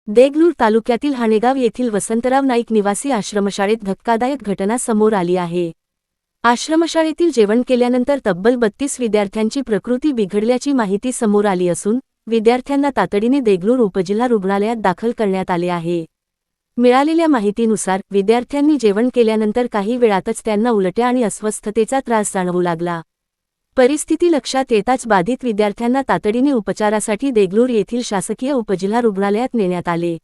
देगलूर तालुक्यातील हाणेगाव येथील वसंतराव नाईक निवासी आश्रमशाळेत धक्कादायक घटना समोर आली आहे। आश्रमशाळेतील जेवण केल्यानंतर तब्बल 32 विद्यार्थ्यांची प्रकृती बिघडल्याची माहिती समोर आली असून विद्यार्थ्यांना तातडीने देगलूर उपजिल्हा रुग्णालयात दाखल करण्यात आले आहे। मिळालेल्या माहितीनुसार विद्यार्थ्यांनी जेवण केल्यानंतर काही वेळातच त्यांना उलट्या आणि अस्वस्थतेचा त्रास जाणवू लागला। परिस्थिती लक्षात येताच बाधित विद्यार्थ्यांना तातडीने उपचारासाठी देगलूर येथील शासकीय उपजिल्हा रुग्णालयात नेण्यात आले।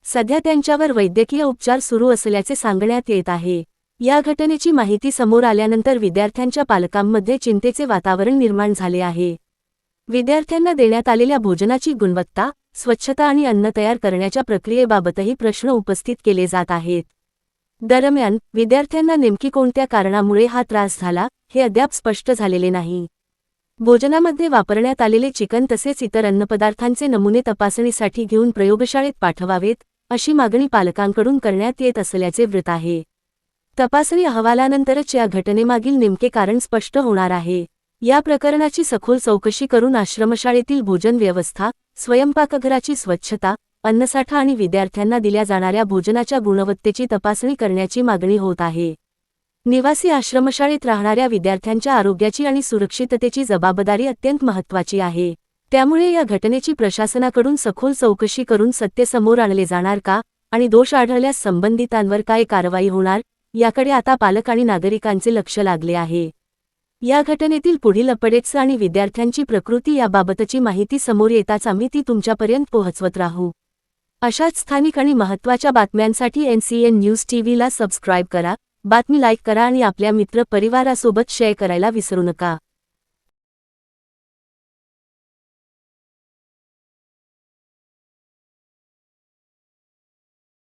सध्या त्यांच्यावर वैद्यकीय उपचार सुरू असल्याचे सांगण्यात येत आहे। या घटनेची माहिती समोर आल्यानंतर विद्यार्थ्यांच्या पालकांमध्ये चिंतेचे वातावरण निर्माण झाले आहे। विद्यार्थ्यांना देण्यात आलेल्या भोजनाची गुणवत्ता, स्वच्छता आणि अन्न तयार करण्याच्या प्रक्रियेबाबतही प्रश्न उपस्थित केले जात आहेत। दरम्यान विद्यार्थ्यांना नेमकी कोणत्या कारणामुळे हा त्रास झाला हे अद्याप स्पष्ट झालेले नाही। भोजनामध्ये वापरण्यात आलेले चिकन तसेच इतर अन्नपदार्थांचे नमुने तपासणीसाठी घेऊन प्रयोगशाळेत पाठवावेत अशी मागणी पालकांकडून करण्यात येत असल्याचे वृत्त आहे। तपासणी अहवालानंतरच या घटनेमागील नेमके कारण स्पष्ट होणार आहे। या प्रकरणाची सखोल चौकशी करून आश्रमशाळेतील भोजन व्यवस्था, स्वयंपाकघराची स्वच्छता, अन्नसाठा आणि विद्यार्थ्यांना दिल्या जाणाऱ्या भोजनाच्या गुणवत्तेची तपासणी करण्याची मागणी होत आहे। निवासी आश्रमशाळेत राहणाऱ्या विद्यार्थ्यांच्या आरोग्याची आणि सुरक्षिततेची जबाबदारी अत्यंत महत्त्वाची आहे। त्यामुळे या घटनेची प्रशासनाकडून सखोल चौकशी करून सत्य समोर आणले जाणार का आणि दोष आढळल्यास संबंधितांवर काय कारवाई होणार याकडे आता पालक आणि नागरिकांचे लक्ष लागले आहे। या घटनेतील पुढील अपडेट्स आणि विद्यार्थ्यांची प्रकृती याबाबतची माहिती समोर येताच आम्ही ती तुमच्यापर्यंत पोहोचवत राहू। अशाच स्थानिक आणि महत्त्वाच्या बातम्यांसाठी NCN न्यूज टीव्हीला सबस्क्राईब करा, बातमी लाईक करा आणि आपल्या मित्र परिवारासोबत शेअर करायला विसरू नका।